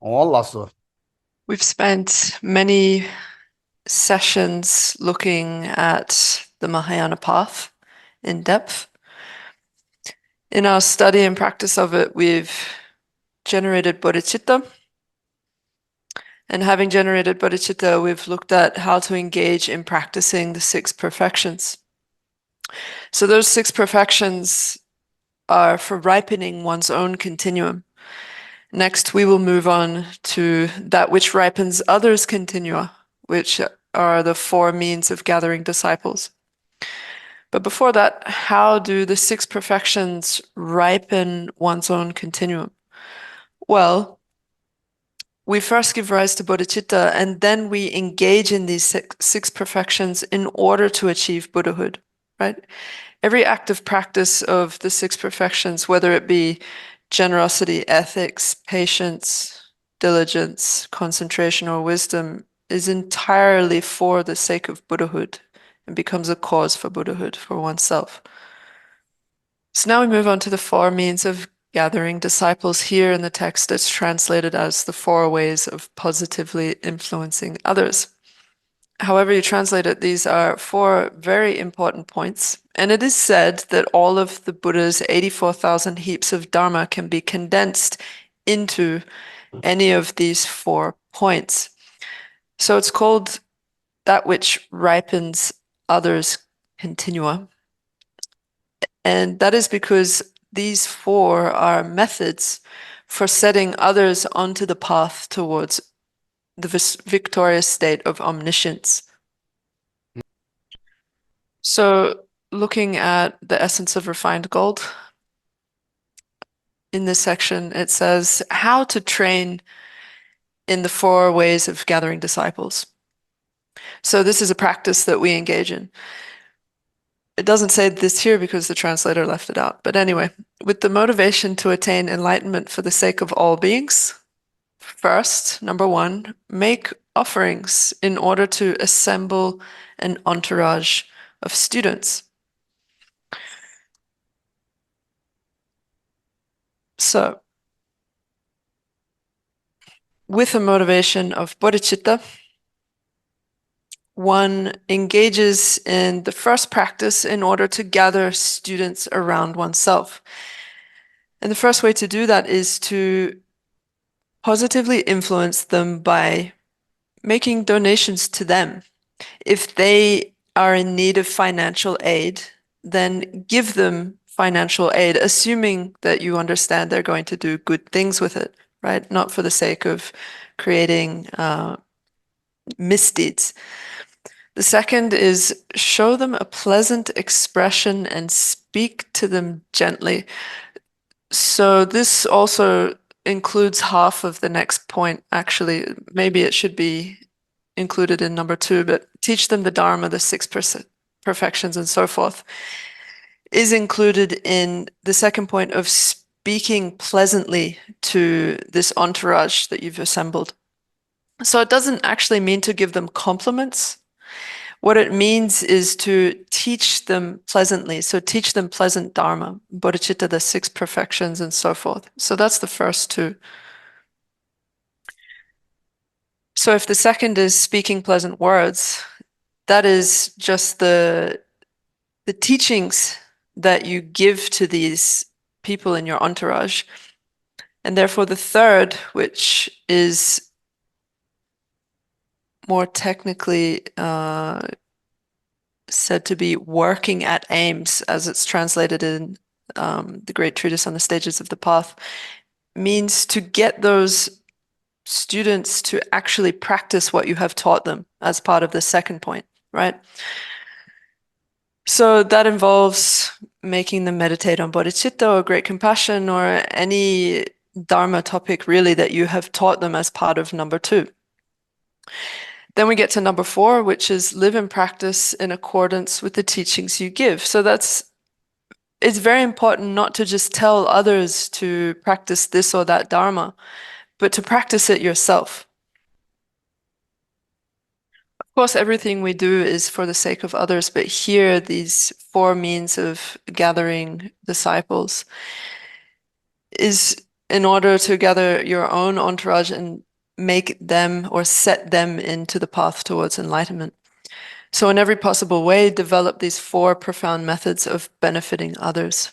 والله. We've spent many sessions looking at the Mahayana path in depth. In our study and practice of it, we've generated bodhicitta. And having generated bodhicitta, we've looked at how to engage in practicing the six perfections. So those six perfections are for ripening one's own continuum. Next, we will move on to that which ripens others' continua, which are the four means of gathering disciples. But before that, how do the six perfections ripen one's own continuum? Well, we first give rise to bodhicitta, and then we engage in these six perfections in order to achieve Buddhahood, right? Every active practice of the six perfections, whether it be generosity, ethics, patience, diligence, concentration, or wisdom, is entirely for the sake of Buddhahood and becomes a cause for Buddhahood for oneself. So now we move on to the four means of gathering disciples. Here in the text, it's translated as the four ways of positively influencing others. However you translate it, these are four very important points. And it is said that all of the Buddha's 84,000 heaps of Dharma can be condensed into any of these 4 points. So it's called that which ripens others' continua. And that is because these four are methods for setting others onto the path towards the victorious state of omniscience. So, looking at the essence of refined gold, in this section, it says how to train in the 4 ways of gathering disciples. So, this is a practice that we engage in. It doesn't say this here because the translator left it out. But anyway, with the motivation to attain enlightenment for the sake of all beings, first, number 1, make offerings in order to assemble an entourage of students. So, with a motivation of bodhicitta, one engages in the first practice in order to gather students around oneself. And the first way to do that is to positively influence them by making donations to them. If they are in need of financial aid, then give them financial aid, assuming that you understand they're going to do good things with it, right? Not for the sake of creating misdeeds. The second is show them a pleasant expression and speak to them gently. So this also includes half of the next point, actually. Maybe it should be included in number 2, but teach them the Dharma, the six perfections, and so forth, is included in the second point of speaking pleasantly to this entourage that you've assembled. So it doesn't actually mean to give them compliments. What it means is to teach them pleasantly. So teach them pleasant Dharma, bodhicitta, the six perfections, and so forth. So that's the first 2. So if the second is speaking pleasant words, that is just the teachings that you give to these people in your entourage. And therefore the third, which is more technically said to be working at aims, as it's translated in the great treatise on the stages of the path, means to get those students to actually practice what you have taught them as part of the second point, right? So that involves making them meditate on bodhicitta or great compassion or any dharma topic really that you have taught them as part of number 2. Then we get to number 4, which is live and practice in accordance with the teachings you give. So it's very important not to just tell others to practice this or that dharma, but to practice it yourself. Of course, everything we do is for the sake of others, but here, these 4 means of gathering disciples is in order to gather your own entourage and make them or set them into the path towards enlightenment. So in every possible way, develop these 4 profound methods of benefiting others.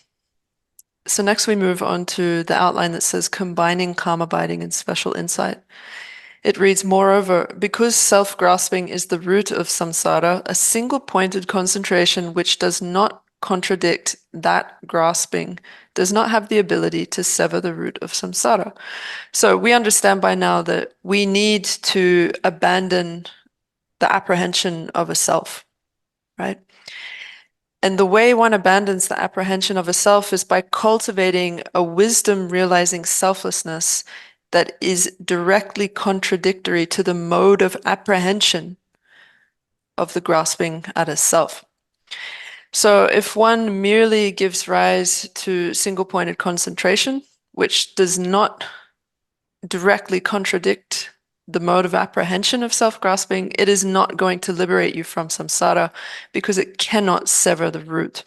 So next we move on to the outline that says combining calm abiding and special insight. It reads, moreover, because self-grasping is the root of samsara, a single-pointed concentration which does not contradict that grasping does not have the ability to sever the root of samsara. So we understand by now that we need to abandon the apprehension of a self, right? And the way one abandons the apprehension of a self is by cultivating a wisdom realizing selflessness that is directly contradictory to the mode of apprehension of the grasping at a self. So if one merely gives rise to single-pointed concentration, which does not directly contradict the mode of apprehension of self-grasping, it is not going to liberate you from samsara because it cannot sever the root.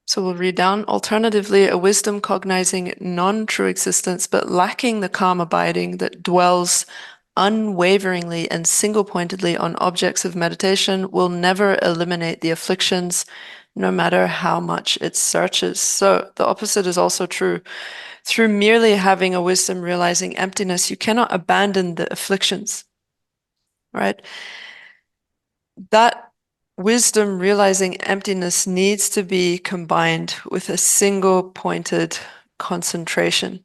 So we'll read down. Alternatively, a wisdom cognizing non-true existence but lacking the calm abiding that dwells unwaveringly and single-pointedly on objects of meditation will never eliminate the afflictions, no matter how much it searches. So the opposite is also true. Through merely having a wisdom realizing emptiness, you cannot abandon the afflictions, right? That wisdom realizing emptiness needs to be combined with a single-pointed concentration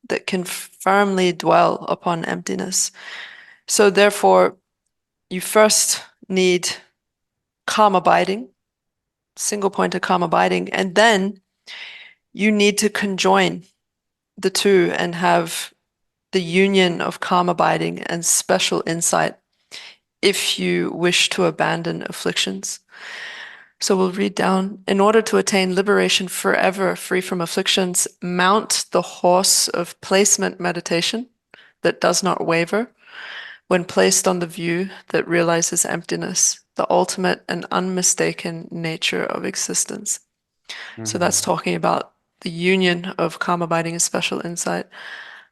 that can firmly dwell upon emptiness. So therefore, you first need calm abiding, single-pointed calm abiding, and then you need to conjoin the two and have the union of calm abiding and special insight if you wish to abandon afflictions. So we'll read down. In order to attain liberation forever, free from afflictions, mount the horse of placement meditation that does not waver when placed on the view that realizes emptiness, the ultimate and unmistaken nature of existence. So that's talking about the union of calm abiding and special insight.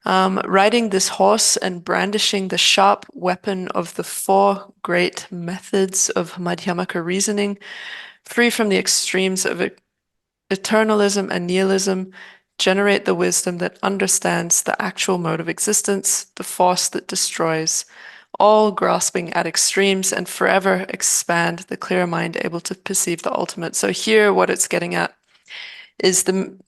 Riding this horse and brandishing the sharp weapon of the 4 great methods of Madhyamaka reasoning, free from the extremes of eternalism and nihilism, generate the wisdom that understands the actual mode of existence, the force that destroys, all grasping at extremes, and forever expand the clear mind able to perceive the ultimate. So here what it's getting at is the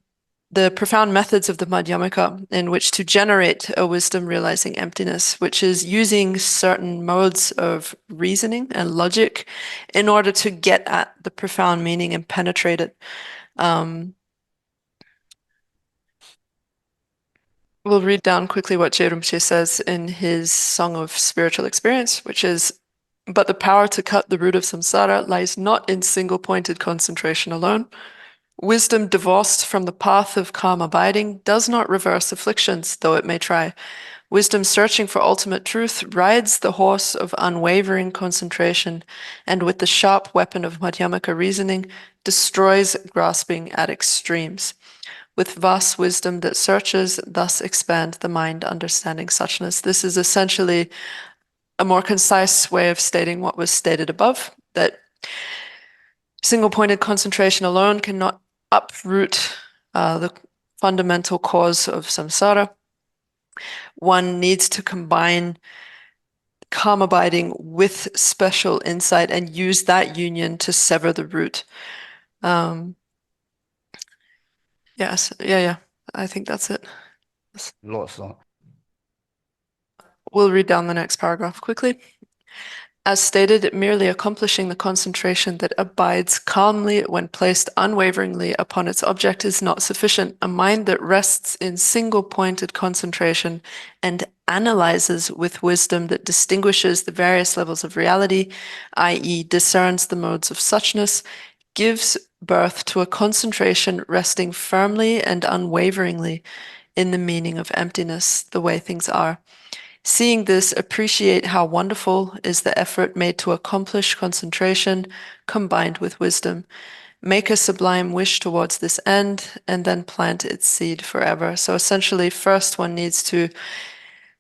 profound methods of the Madhyamaka in which to generate a wisdom realizing emptiness, which is using certain modes of reasoning and logic in order to get at the profound meaning and penetrate it. We'll read down quickly what Je Rinpoche says in his Song of Spiritual Experience, which is, but the power to cut the root of samsara lies not in single-pointed concentration alone. Wisdom divorced from the path of calm abiding does not reverse afflictions, though it may try. Wisdom searching for ultimate truth rides the horse of unwavering concentration, and with the sharp weapon of Madhyamaka reasoning, destroys grasping at extremes. With vast wisdom that searches, thus expand the mind understanding suchness. This is essentially a more concise way of stating what was stated above, that single-pointed concentration alone cannot uproot the fundamental cause of samsara. One needs to combine calm abiding with special insight and use that union to sever the root. Yes, yeah. I think that's it. We'll read down the next paragraph quickly. As stated, merely accomplishing the concentration that abides calmly when placed unwaveringly upon its object is not sufficient. A mind that rests in single-pointed concentration and analyzes with wisdom that distinguishes the various levels of reality, i.e., discerns the modes of suchness, gives birth to a concentration resting firmly and unwaveringly in the meaning of emptiness, the way things are. Seeing this, appreciate how wonderful is the effort made to accomplish concentration combined with wisdom. make a sublime wish towards this end, and then plant its seed forever. So essentially, first one needs to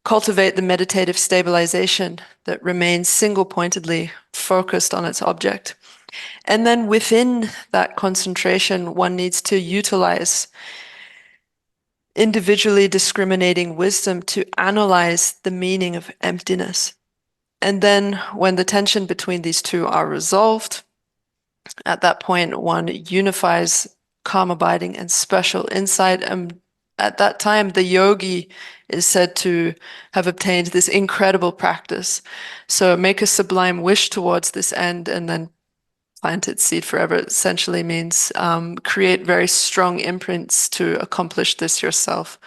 cultivate the meditative stabilization that remains single-pointedly focused on its object. And then within that concentration, one needs to utilize individually discriminating wisdom to analyze the meaning of emptiness. And then when the tension between these two are resolved, at that point, one unifies calm abiding and special insight. And at that time, the yogi is said to have obtained this incredible practice. So make a sublime wish towards this end and then plant its seed forever essentially means create very strong imprints to accomplish this yourself.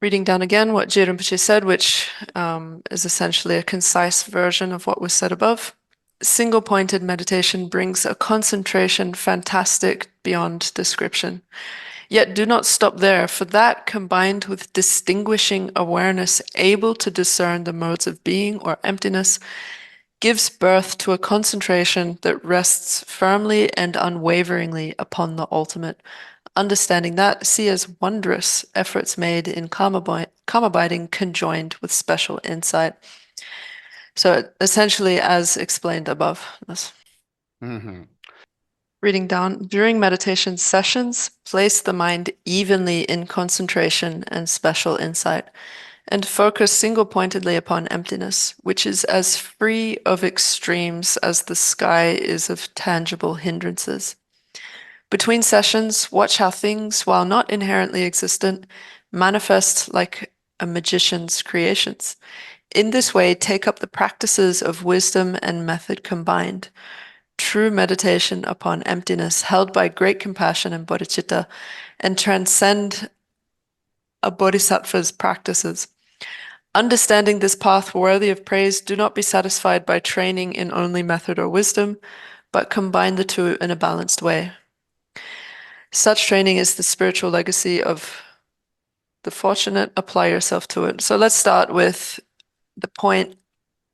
Reading down again what Je Rinpoche said, which is essentially a concise version of what was said above. Single-pointed meditation brings a concentration fantastic beyond description. Yet do not stop there, for that, combined with distinguishing awareness able to discern the modes of being or emptiness, gives birth to a concentration that rests firmly and unwaveringly upon the ultimate. Understanding that, see as wondrous efforts made in calm abiding conjoined with special insight. So essentially, as explained above. Reading down, during meditation sessions, place the mind evenly in concentration and special insight, and focus single-pointedly upon emptiness, which is as free of extremes as the sky is of tangible hindrances. Between sessions, watch how things, while not inherently existent, manifest like a magician's creations. In this way, take up the practices of wisdom and method combined. True meditation upon emptiness, held by great compassion and bodhicitta, and transcend a bodhisattva's practices. Understanding this path worthy of praise, do not be satisfied by training in only method or wisdom, but combine the two in a balanced way. Such training is the spiritual legacy of the fortunate. Apply yourself to it. So let's start with the point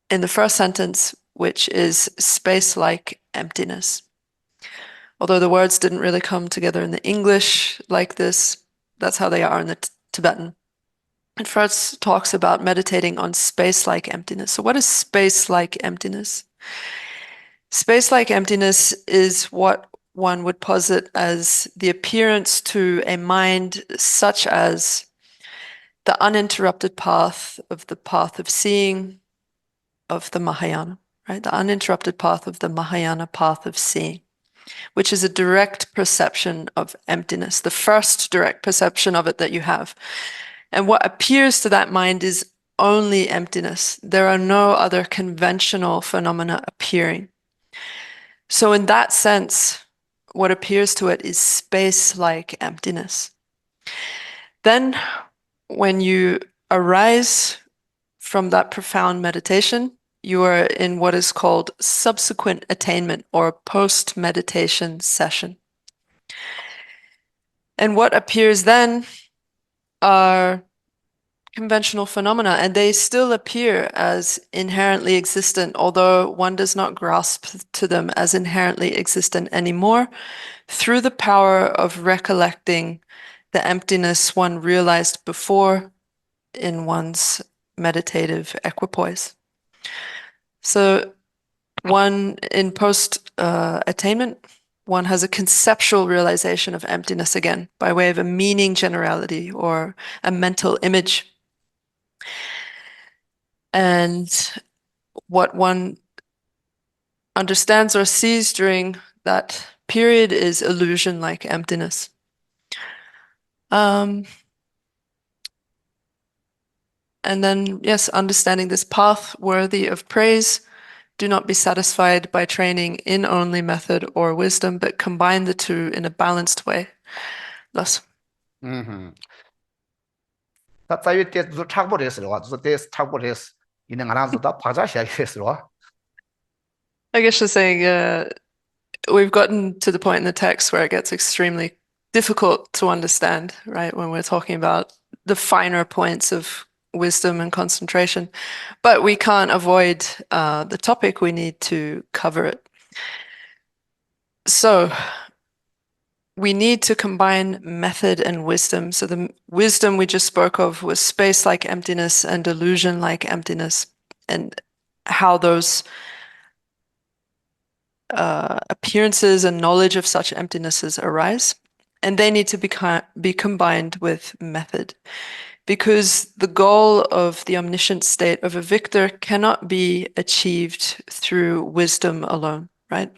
in the first sentence, which is space-like emptiness. Although the words didn't really come together in the English like this, that's how they are in the Tibetan. It first talks about meditating on space-like emptiness. So what is space-like emptiness? Space-like emptiness is what one would posit as the appearance to a mind such as the uninterrupted path of seeing of the Mahayana, right? The uninterrupted path of the Mahayana path of seeing, which is a direct perception of emptiness, the first direct perception of it that you have. And what appears to that mind is only emptiness. There are no other conventional phenomena appearing. So in that sense, what appears to it is space-like emptiness. Then, when you arise from that profound meditation, you are in what is called subsequent attainment or post-meditation session. And what appears then are conventional phenomena, and they still appear as inherently existent, although one does not grasp to them as inherently existent anymore, through the power of recollecting the emptiness one realized before in one's meditative equipoise. So one in post-attainment, one has a conceptual realization of emptiness again by way of a meaning generality or a mental image. And what one understands or sees during that period is illusion-like emptiness. And then, yes, understanding this path worthy of praise, do not be satisfied by training in only method or wisdom, but combine the two in a balanced way. Thus. 在于这做差不多的时候，做这差不多的事，你能俺做到爬下下去的时候。I guess you're saying we've gotten to the point in the text where it gets extremely difficult to understand, right? When we're talking about the finer points of wisdom and concentration, but we can't avoid the topic. We need to cover it. So we need to combine method and wisdom. So the wisdom we just spoke of was space like emptiness and illusion like emptiness, and how those appearances and knowledge of such emptinesses arise. And they need to be combined with method, because the goal of the omniscient state of a victor cannot be achieved through wisdom alone, right?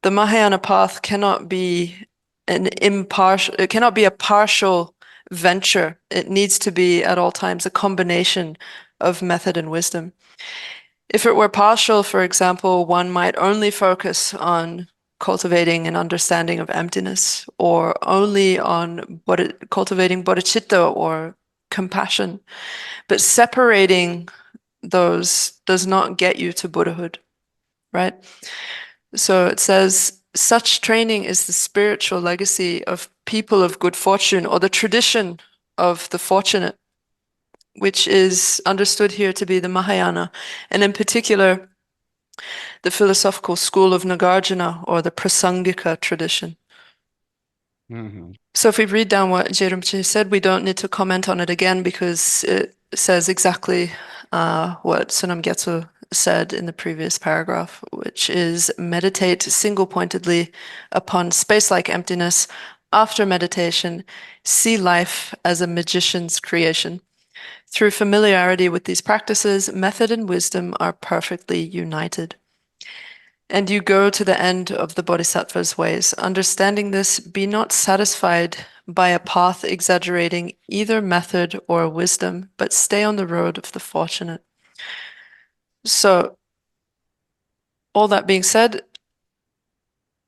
The Mahayana path cannot be it cannot be a partial venture. It needs to be at all times a combination of method and wisdom. If it were partial, for example, one might only focus on cultivating an understanding of emptiness, or only on cultivating bodhicitta or compassion. But separating those does not get you to Buddhahood, right? So it says, such training is the spiritual legacy of people of good fortune, or the tradition of the fortunate, which is understood here to be the Mahayana, and in particular, the philosophical school of Nagarjuna, or the Prasangika tradition. So if we read down what Je Rinpoche said, we don't need to comment on it again, because it says exactly what Sonam Gyatso said in the previous paragraph, which is meditate single-pointedly upon space-like emptiness. After meditation, see life as a magician's creation. Through familiarity with these practices, method and wisdom are perfectly united. And you go to the end of the Bodhisattva's ways. Understanding this, be not satisfied by a path exaggerating either method or wisdom, but stay on the road of the fortunate. So, all that being said,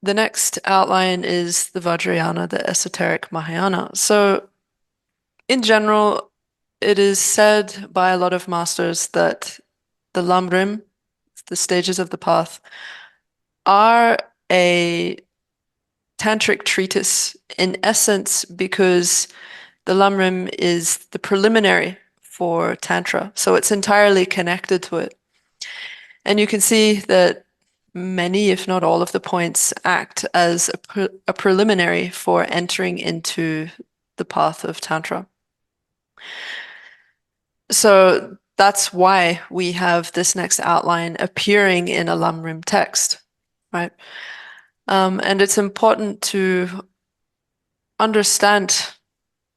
the next outline is the Vajrayana, the esoteric Mahayana. So, in general, it is said by a lot of masters that the Lam Rim, the stages of the path, are a tantric treatise in essence, because the Lam Rim is the preliminary for Tantra. So it's entirely connected to it. And you can see that many, if not all, of the points act as a preliminary for entering into the path of Tantra. So that's why we have this next outline appearing in a Lam Rim text, right? And it's important to understand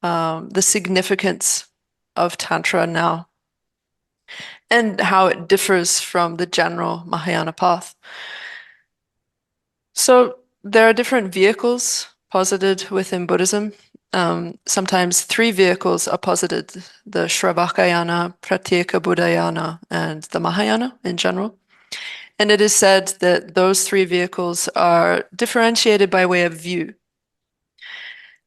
the significance of Tantra now, and how it differs from the general Mahayana path. So there are different vehicles posited within Buddhism. Sometimes three vehicles are posited: the Shravakayana, Pratyeka Buddhayana, and the Mahayana in general. And it is said that those three vehicles are differentiated by way of view.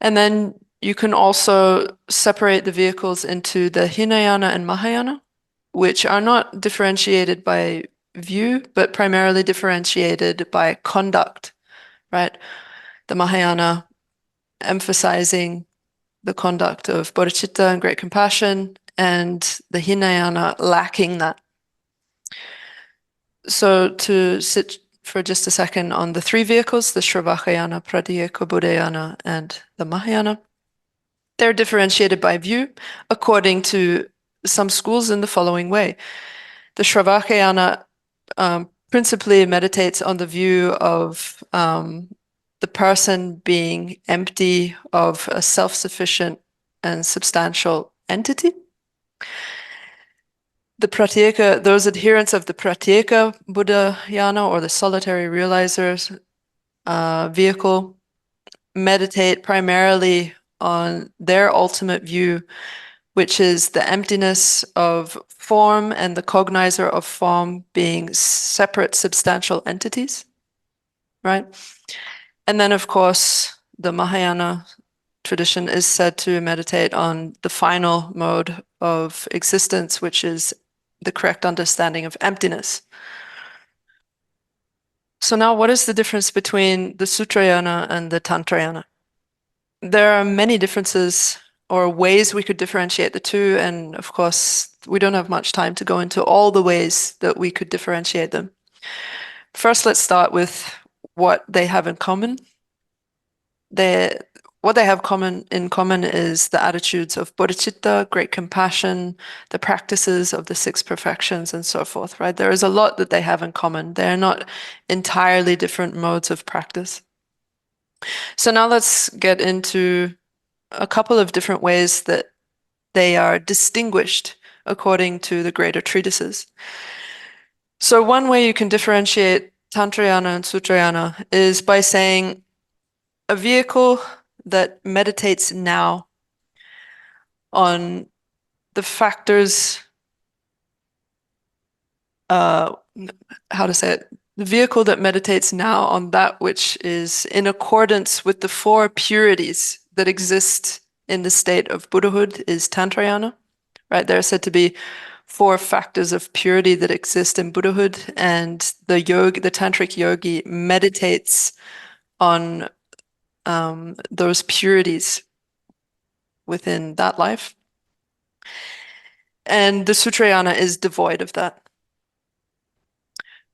And then you can also separate the vehicles into the Hinayana and Mahayana, which are not differentiated by view, but primarily differentiated by conduct, right? The Mahayana emphasizing the conduct of bodhicitta and great compassion, and the Hinayana lacking that. So to sit for just a second on the three vehicles, the Shravakayana, Pratyeka Buddhayana, and the Mahayana. They're differentiated by view according to some schools in the following way. The Shravakayana principally meditates on the view of the person being empty of a self-sufficient and substantial entity. The Pratyeka, those adherents of the Pratyeka Buddhayana, or the solitary realizers vehicle, meditate primarily on their ultimate view, which is the emptiness of form and the cognizer of form being separate substantial entities, right? And then, of course, the Mahayana tradition is said to meditate on the final mode of existence, which is the correct understanding of emptiness. So now, what is the difference between the Sutrayana and the Tantrayana? There are many differences or ways we could differentiate the two, and of course, we don't have much time to go into all the ways that we could differentiate them. First, let's start with what they have in common. What they have in common is the attitudes of bodhicitta, great compassion, the practices of the six perfections, and so forth, right? There is a lot that they have in common. They're not entirely different modes of practice. So now let's get into a couple of different ways that they are distinguished according to the greater treatises. So one way you can differentiate Tantrayana and Sutrayana is by saying a vehicle that meditates now on the factors, how to say it, the vehicle that meditates now on that which is in accordance with the four purities that exist in the state of Buddhahood is Tantrayana, right? There are said to be four factors of purity that exist in Buddhahood, and the tantric yogi meditates on those purities within that life. And the Sutrayana is devoid of that,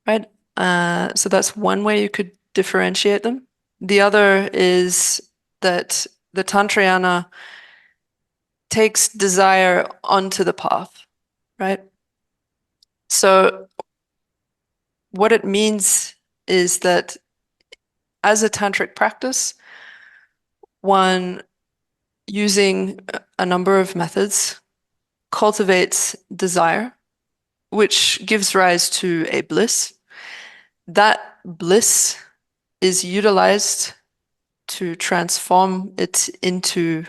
right? So that's one way you could differentiate them. The other is that the Tantrayana takes desire onto the path, right? So what it means is that as a tantric practice, one, using a number of methods, cultivates desire, which gives rise to a bliss. That bliss is utilized to transform it into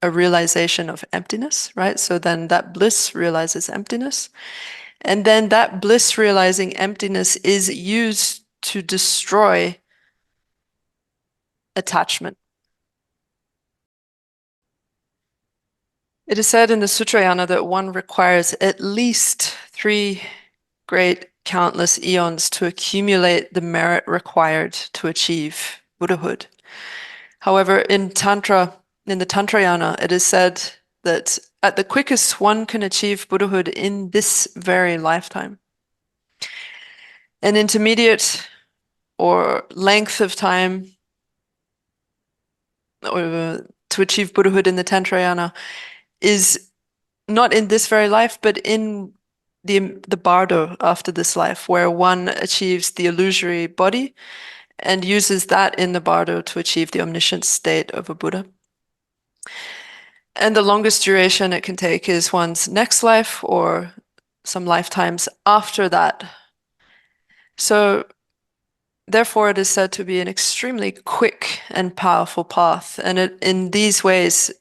a realization of emptiness, right? So then that bliss realizes emptiness. And then that bliss realizing emptiness is used to destroy attachment. It is said in the Sutrayana that one requires at least 3 great countless eons to accumulate the merit required to achieve Buddhahood. However, in Tantra, in the Tantrayana, it is said that at the quickest one can achieve Buddhahood in this very lifetime. An intermediate or length of time or to achieve Buddhahood in the Tantrayana is not in this very life, but in the bardo after this life, where one achieves the illusory body and uses that in the bardo to achieve the omniscient state of a Buddha. And the longest duration it can take is one's next life or some lifetimes after that. So therefore, it is said to be an extremely quick and powerful path. And in these ways,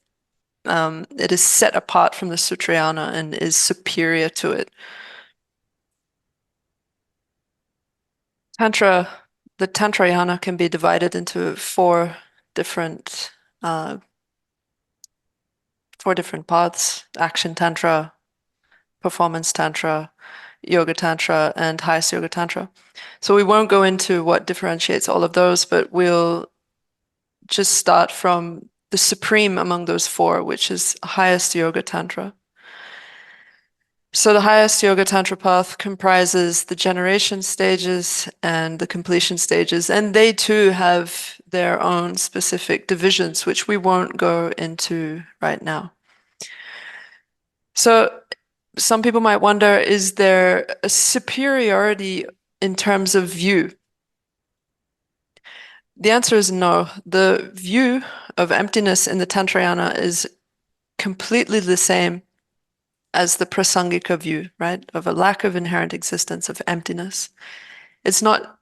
it is set apart from the Sutrayana and is superior to it. The Tantrayana can be divided into 4 different paths: Action Tantra, Performance Tantra, Yoga Tantra, and Highest Yoga Tantra. So we won't go into what differentiates all of those, but we'll just start from the supreme among those 4, which is Highest Yoga Tantra. So the Highest Yoga Tantra path comprises the generation stages and the completion stages, and they too have their own specific divisions, which we won't go into right now. So some people might wonder, is there a superiority in terms of view? The answer is no. The view of emptiness in the Tantrayana is completely the same as the prasangika view, right? Of a lack of inherent existence, of emptiness. It's not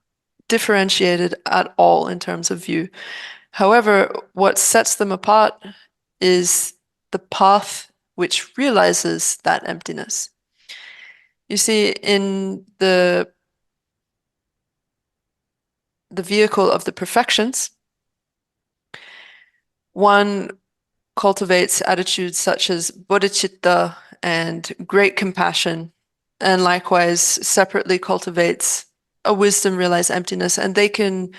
differentiated at all in terms of view. However, what sets them apart is the path which realizes that emptiness. You see, in the vehicle of the perfections, one cultivates attitudes such as bodhicitta and great compassion, and likewise separately cultivates a wisdom, realize emptiness, and they can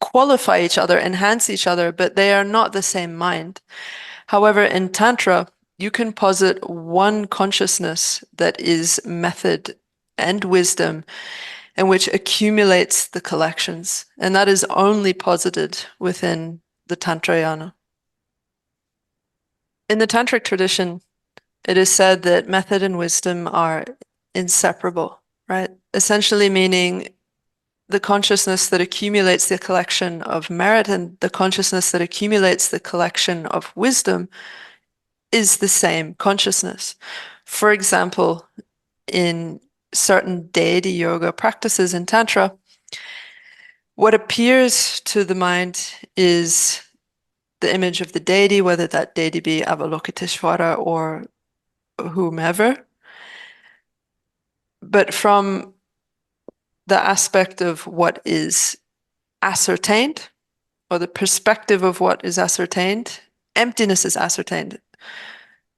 qualify each other, enhance each other, but they are not the same mind. However, in Tantra, you can posit one consciousness that is method and wisdom, and which accumulates the collections. And that is only posited within the Tantrayana. In the Tantric tradition, it is said that method and wisdom are inseparable, right? Essentially meaning the consciousness that accumulates the collection of merit and the consciousness that accumulates the collection of wisdom is the same consciousness. For example, in certain deity yoga practices in Tantra, what appears to the mind is the image of the deity, whether that deity be Avalokiteshvara or whomever. But from the aspect of what is ascertained, or the perspective of what is ascertained, emptiness is ascertained.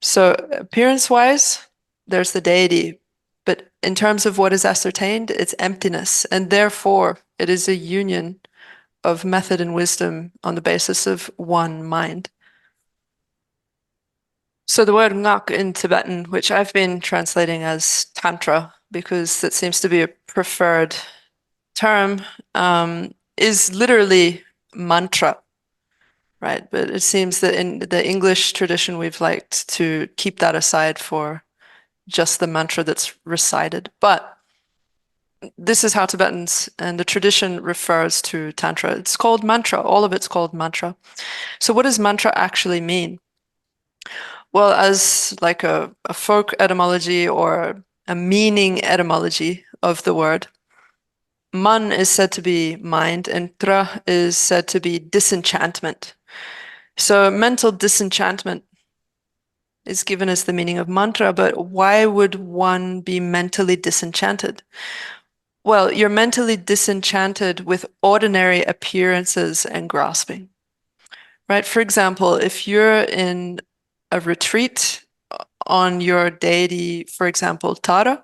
So appearance-wise, there's the deity, but in terms of what is ascertained, it's emptiness, and therefore it is a union of method and wisdom on the basis of one mind. So the word ngak in Tibetan, which I've been translating as Tantra, because that seems to be a preferred term, is literally mantra, right? But it seems that in the English tradition, we've liked to keep that aside for just the mantra that's recited. But this is how Tibetans and the tradition refers to Tantra. It's called mantra. All of it's called mantra. So what does mantra actually mean? Well, as like a folk etymology or a meaning etymology of the word, man is said to be mind and tra is said to be disenchantment. So mental disenchantment is given as the meaning of mantra, but why would one be mentally disenchanted? Well, you're mentally disenchanted with ordinary appearances and grasping, right? For example, if you're in a retreat on your deity, for example, Tara,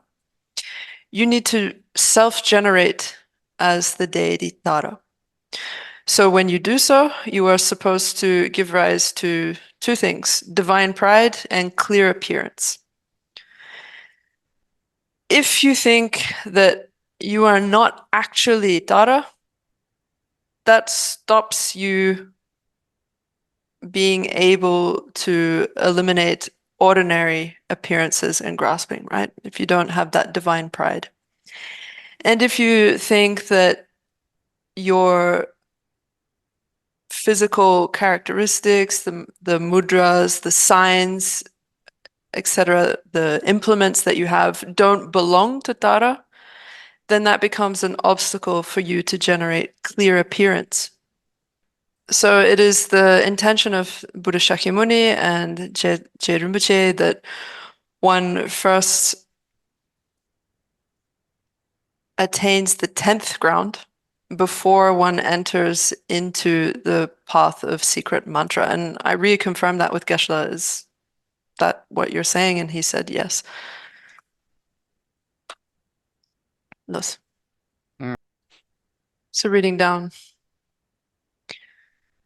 you need to self-generate as the deity Tara. So when you do so, you are supposed to give rise to two things, divine pride and clear appearance. If you think that you are not actually Tara, that stops you being able to eliminate ordinary appearances and grasping, right? If you don't have that divine pride. And if you think that your physical characteristics, the mudras, the signs, etc., the implements that you have don't belong to Tara, then that becomes an obstacle for you to generate clear appearance. So it is the intention of Buddha Shakyamuni and Je Rinpoche that one first attains the 10th ground before one enters into the path of secret mantra. And I reconfirmed that with Geshe, is that what you're saying? And he said yes. Yes. So reading down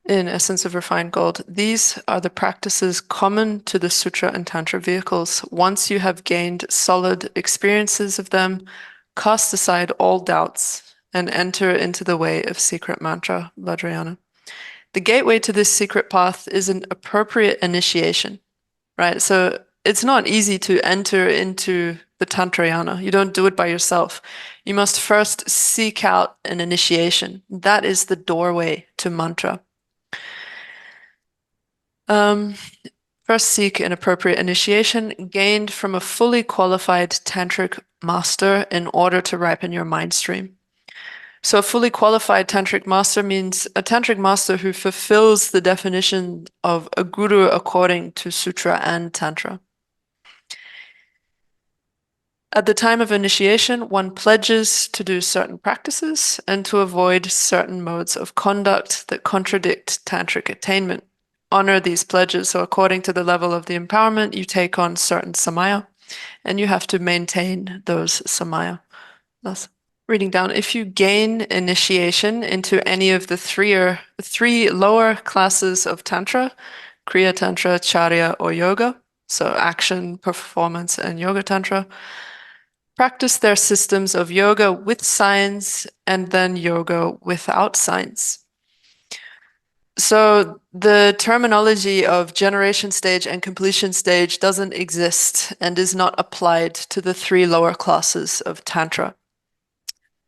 in Essence of Refined Gold, these are the practices common to the Sutra and Tantra vehicles. Once you have gained solid experiences of them, cast aside all doubts and enter into the way of secret mantra, Vajrayana. The gateway to this secret path is an appropriate initiation, right? So it's not easy to enter into the Tantrayana. You don't do it by yourself. You must first seek out an initiation. That is the doorway to mantra. First seek an appropriate initiation gained from a fully qualified tantric master in order to ripen your mind stream. So a fully qualified tantric master means a tantric master who fulfills the definition of a guru according to sutra and tantra. At the time of initiation, one pledges to do certain practices and to avoid certain modes of conduct that contradict tantric attainment. Honor these pledges. So according to the level of the empowerment, you take on certain samaya, and you have to maintain those samaya. Thus, reading down, if you gain initiation into any of the three lower classes of Tantra, Kriya Tantra, Charya, or Yoga, so action, performance, and Yoga Tantra, practice their systems of yoga with signs and then yoga without signs. So the terminology of generation stage and completion stage doesn't exist and is not applied to the three lower classes of Tantra.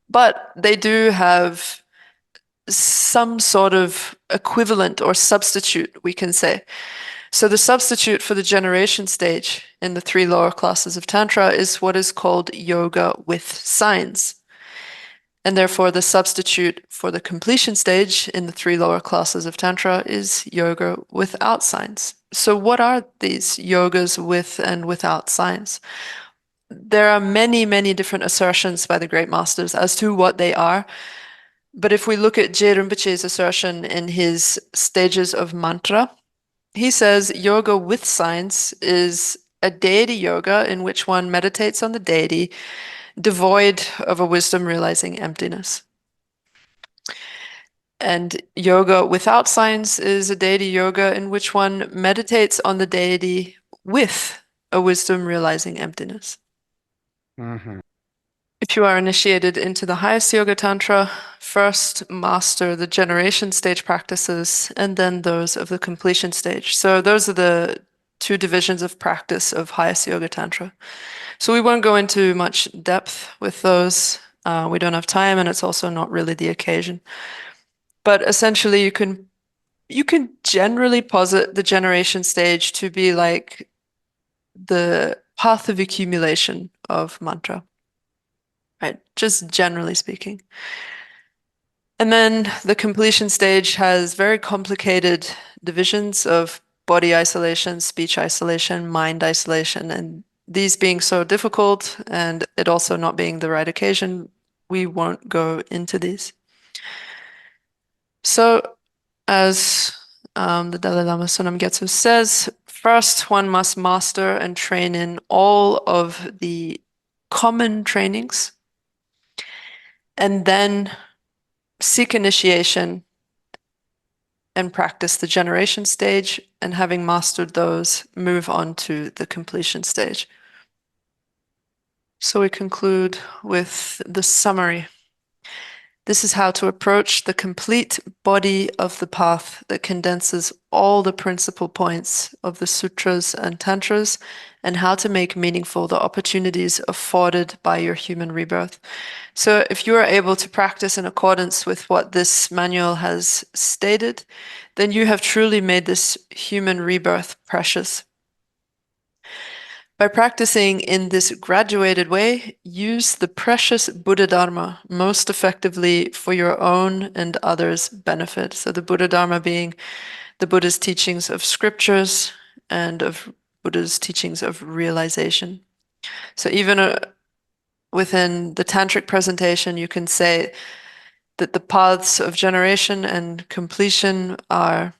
But they do have some sort of equivalent or substitute, we can say. So the substitute for the generation stage in the three lower classes of Tantra is what is called yoga with signs. And therefore, the substitute for the completion stage in the three lower classes of Tantra is yoga without signs. So what are these yogas with and without signs? There are many, many different assertions by the great masters as to what they are. But if we look at Je Rinpoche's assertion in his stages of mantra, he says yoga with signs is a deity yoga in which one meditates on the deity, devoid of a wisdom realizing emptiness. And yoga without signs is a deity yoga in which one meditates on the deity with a wisdom realizing emptiness. Mm-hmm. If you are initiated into the highest yoga tantra, first master the generation stage practices and then those of the completion stage. So those are the two divisions of practice of highest yoga tantra. So we won't go into much depth with those. We don't have time, and it's also not really the occasion. But essentially, you can generally posit the generation stage to be like the path of accumulation of mantra, right? Just generally speaking. And then the completion stage has very complicated divisions of body isolation, speech isolation, mind isolation, and these being so difficult and it also not being the right occasion, we won't go into these. So, as the Dalai Lama Sonam Gyatso says, first one must master and train in all of the common trainings, and then seek initiation and practice the generation stage, and having mastered those, move on to the completion stage. So we conclude with the summary. This is how to approach the complete body of the path that condenses all the principal points of the sutras and tantras, and how to make meaningful the opportunities afforded by your human rebirth. So if you are able to practice in accordance with what this manual has stated, then you have truly made this human rebirth precious. By practicing in this graduated way, use the precious Buddha Dharma most effectively for your own and others' benefit. So the Buddha Dharma being the Buddha's teachings of scriptures and of Buddha's teachings of realization. So even within the tantric presentation, you can say that the paths of generation and completion are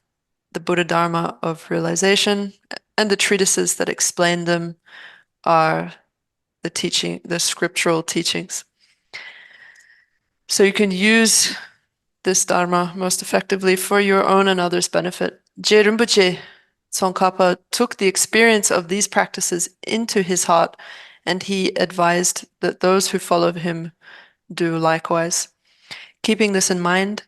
the Buddha Dharma of realization, and the treatises that explain them are the scriptural teachings. So you can use this Dharma most effectively for your own and others' benefit. Je Tsongkhapa took the experience of these practices into his heart, and he advised that those who follow him do likewise. Keeping this in mind,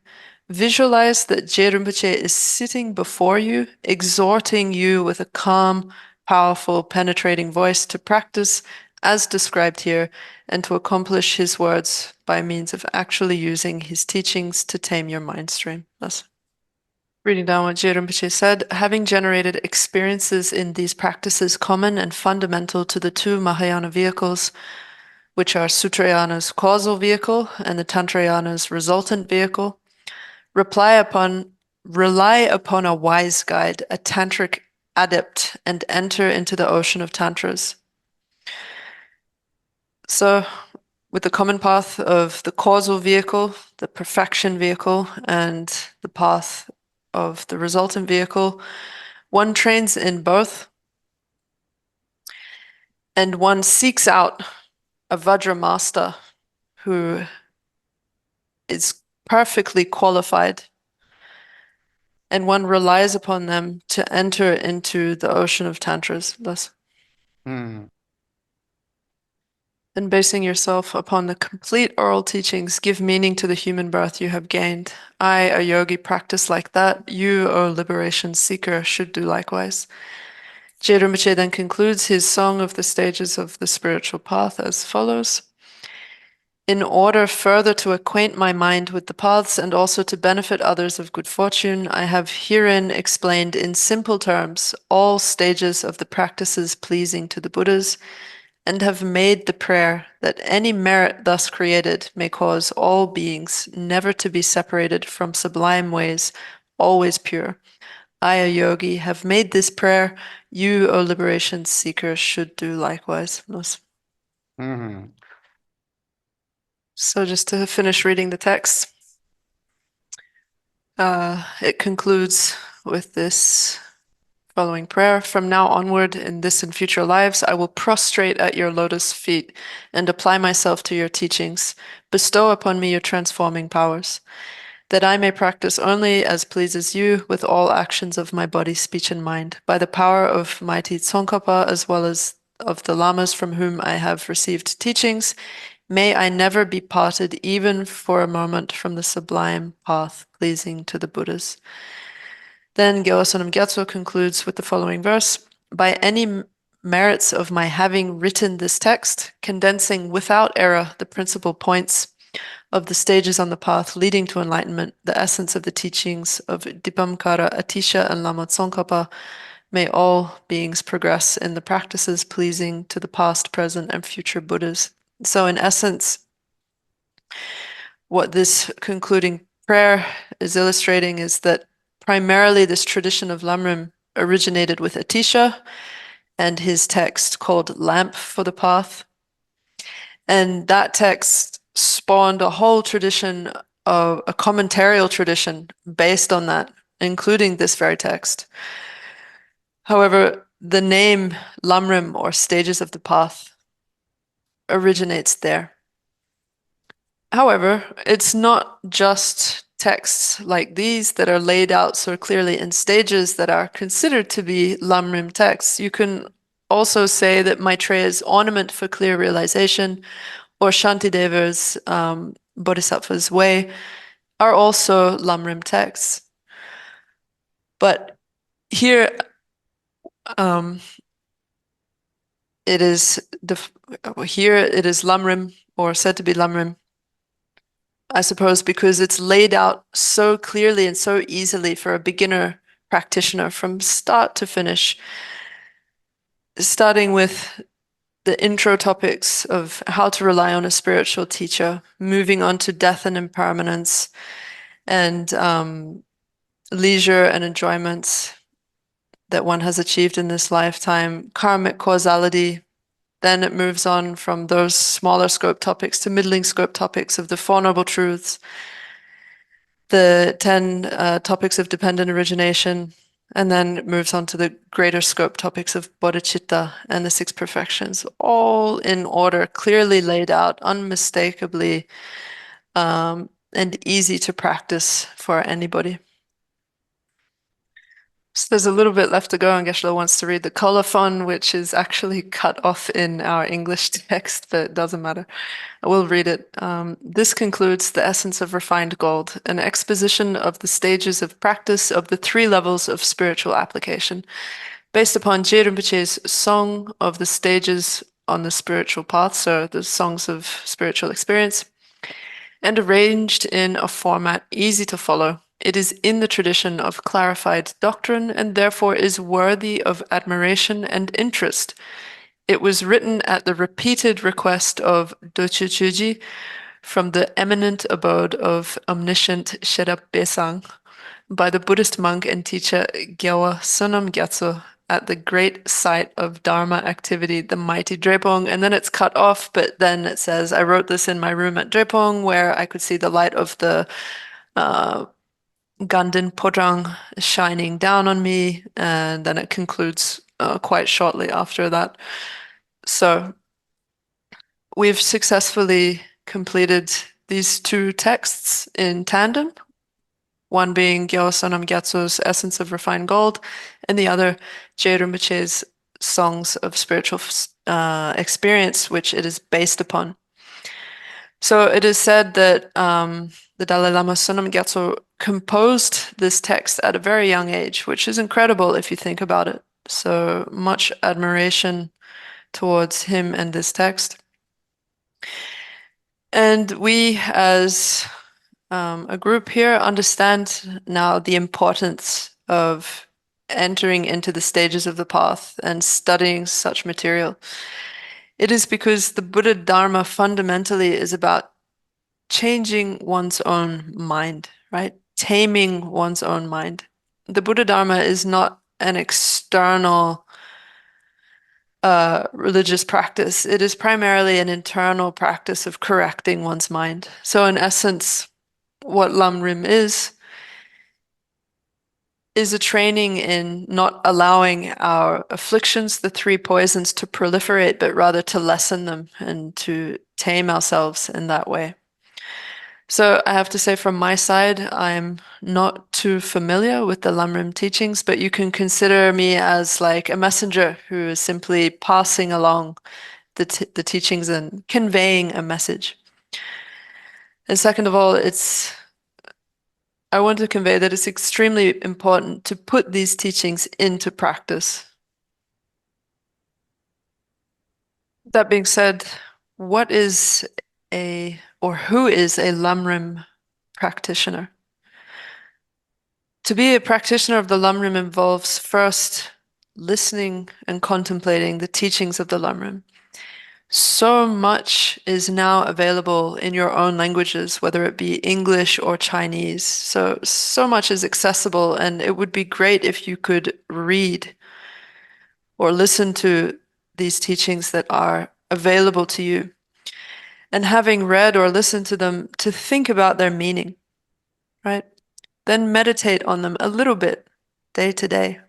visualize that Je Rinpoche is sitting before you, exhorting you with a calm, powerful, penetrating voice to practice as described here, and to accomplish his words by means of actually using his teachings to tame your mind stream. Thus, reading down what Je Rinpoche said, having generated experiences in these practices common and fundamental to the two Mahayana vehicles, which are Sutrayana's causal vehicle and the Tantrayana's resultant vehicle, rely upon a wise guide, a tantric adept, and enter into the ocean of tantras. So, with the common path of the causal vehicle, the perfection vehicle, and the path of the resultant vehicle, one trains in both, and one seeks out a Vajra master who is perfectly qualified, and one relies upon them to enter into the ocean of tantras. Thus. Mm. and basing yourself upon the complete oral teachings, give meaning to the human birth you have gained. I, a yogi, practice like that. You, O liberation seeker, should do likewise. Je Rinpoche then concludes his song of the stages of the spiritual path as follows. In order further to acquaint my mind with the paths and also to benefit others of good fortune, I have herein explained in simple terms all stages of the practices pleasing to the Buddhas, and have made the prayer that any merit thus created may cause all beings never to be separated from sublime ways, always pure. I, a yogi, have made this prayer. You, O liberation seeker, should do likewise. Mhm. So just to finish reading the text, it concludes with this following prayer. From now onward, in this and future lives, I will prostrate at your lotus feet and apply myself to your teachings. Bestow upon me your transforming powers, that I may practice only as pleases you with all actions of my body, speech, and mind, by the power of mighty Tsongkhapa, as well as of the lamas from whom I have received teachings. May I never be parted even for a moment from the sublime path pleasing to the Buddhas. Then Gyosanam Gyatso concludes with the following verse. By any merits of my having written this text, condensing without error the principal points of the stages on the path leading to enlightenment, the essence of the teachings of Dipamkara, Atisha, and Lama Tsongkhapa, may all beings progress in the practices pleasing to the past, present, and future Buddhas. So in essence, what this concluding prayer is illustrating is that primarily this tradition of Lam Rim originated with Atisha and his text called Lamp for the Path. And that text spawned a whole tradition of a commentarial tradition based on that, including this very text. However, the name Lamrim, or stages of the path, originates there. However, it's not just texts like these that are laid out so clearly in stages that are considered to be Lamrim texts. You can also say that Maitreya's Ornament for Clear Realization or Shantideva's Bodhisattva's Way are also Lamrim texts. But here it is Lamrim, or said to be Lamrim, I suppose, because it's laid out so clearly and so easily for a beginner practitioner from start to finish, starting with the intro topics of how to rely on a spiritual teacher, moving on to death and impermanence, and leisure and enjoyments that one has achieved in this lifetime, karmic causality. Then it moves on from those smaller scope topics to middling scope topics of the Four Noble Truths, the 10 topics of dependent origination, and then it moves on to the greater scope topics of bodhicitta and the six perfections, all in order, clearly laid out, unmistakably, and easy to practice for anybody. So there's a little bit left to go, and Geshe wants to read the colophon, which is actually cut off in our English text, but it doesn't matter. I will read it. This concludes the essence of refined gold, an exposition of the stages of practice of the three levels of spiritual application, based upon Je Rinpoche's Song of the Stages on the Spiritual Path, so the songs of spiritual experience, and arranged in a format easy to follow. It is in the tradition of clarified doctrine and therefore is worthy of admiration and interest. It was written at the repeated request of Dochuchuji from the eminent abode of omniscient Sherab Besang by the Buddhist monk and teacher Gyawa Sonam Gyatso at the great site of Dharma activity, the mighty Drepung. And then it's cut off, but then it says, I wrote this in my room at Drepung where I could see the light of the Ganden Podang shining down on me. And then it concludes quite shortly after that. So we've successfully completed these two texts in tandem, one being Gyawa Sonam Gyatso's Essence of Refined Gold, and the other Je Rinpoche's Songs of Spiritual experience which it is based upon. So it is said that the Dalai Lama Sonam Gyatso composed this text at a very young age, which is incredible if you think about it. So much admiration towards him and this text. And we, as a group here, understand now the importance of entering into the stages of the path and studying such material. It is because the Buddha Dharma fundamentally is about changing one's own mind, right? Taming one's own mind. The Buddha Dharma is not an external religious practice. It is primarily an internal practice of correcting one's mind. So in essence, what Lam Rim is a training in not allowing our afflictions, the three poisons, to proliferate, but rather to lessen them and to tame ourselves in that way. So I have to say from my side, I'm not too familiar with the Lam Rim teachings, but you can consider me as like a messenger who is simply passing along the teachings and conveying a message. And second of all, I want to convey that it's extremely important to put these teachings into practice. That being said, what is who is a Lam Rim practitioner? To be a practitioner of the Lam Rim involves first listening and contemplating the teachings of the Lam Rim. So much is now available in your own languages, whether it be English or Chinese. So much is accessible, and it would be great if you could read or listen to these teachings that are available to you. And having read or listened to them, to think about their meaning, right? Then meditate on them a little bit, day to day.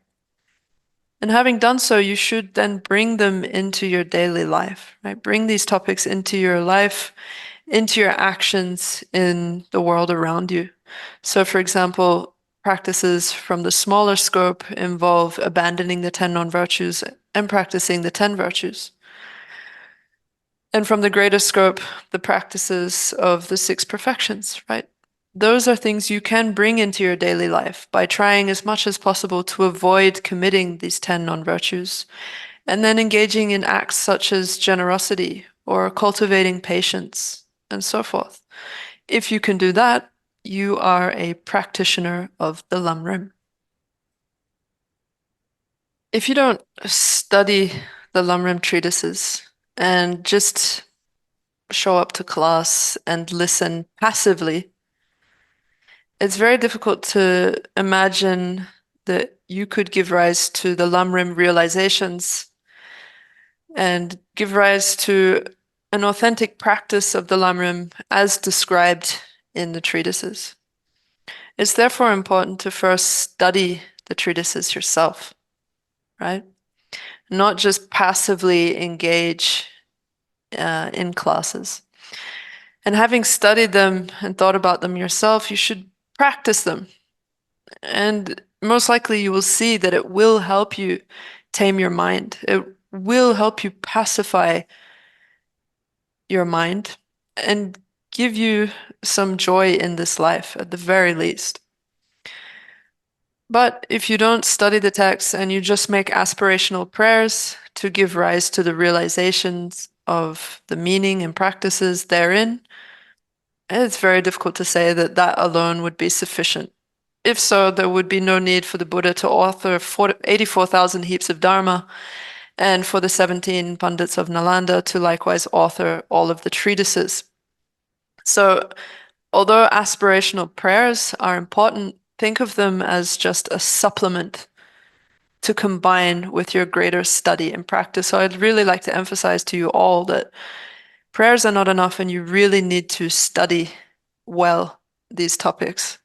And having done so, you should then bring them into your daily life, right? Bring these topics into your life, into your actions in the world around you. So, for example, practices from the smaller scope involve abandoning the 10 non-virtues and practicing the 10 virtues. And from the greater scope, the practices of the 6 perfections, right? Those are things you can bring into your daily life by trying as much as possible to avoid committing these 10 non-virtues, and then engaging in acts such as generosity or cultivating patience and so forth. If you can do that, you are a practitioner of the Lam Rim. If you don't study the Lam Rim treatises and just show up to class and listen passively, it's very difficult to imagine that you could give rise to the Lam Rim realizations and give rise to an authentic practice of the Lam Rim as described in the treatises. It's therefore important to first study the treatises yourself, right? Not just passively engage in classes. And having studied them and thought about them yourself, you should practice them. And most likely you will see that it will help you tame your mind. It will help you pacify your mind and give you some joy in this life, at the very least. But if you don't study the text and you just make aspirational prayers to give rise to the realizations of the meaning and practices therein, it's very difficult to say that that alone would be sufficient. If so, there would be no need for the Buddha to author 84,000 heaps of Dharma, and for the 17 Pandits of Nalanda to likewise author all of the treatises. So, although aspirational prayers are important, think of them as just a supplement to combine with your greater study and practice. So I'd really like to emphasize to you all that prayers are not enough, and you really need to study well these topics.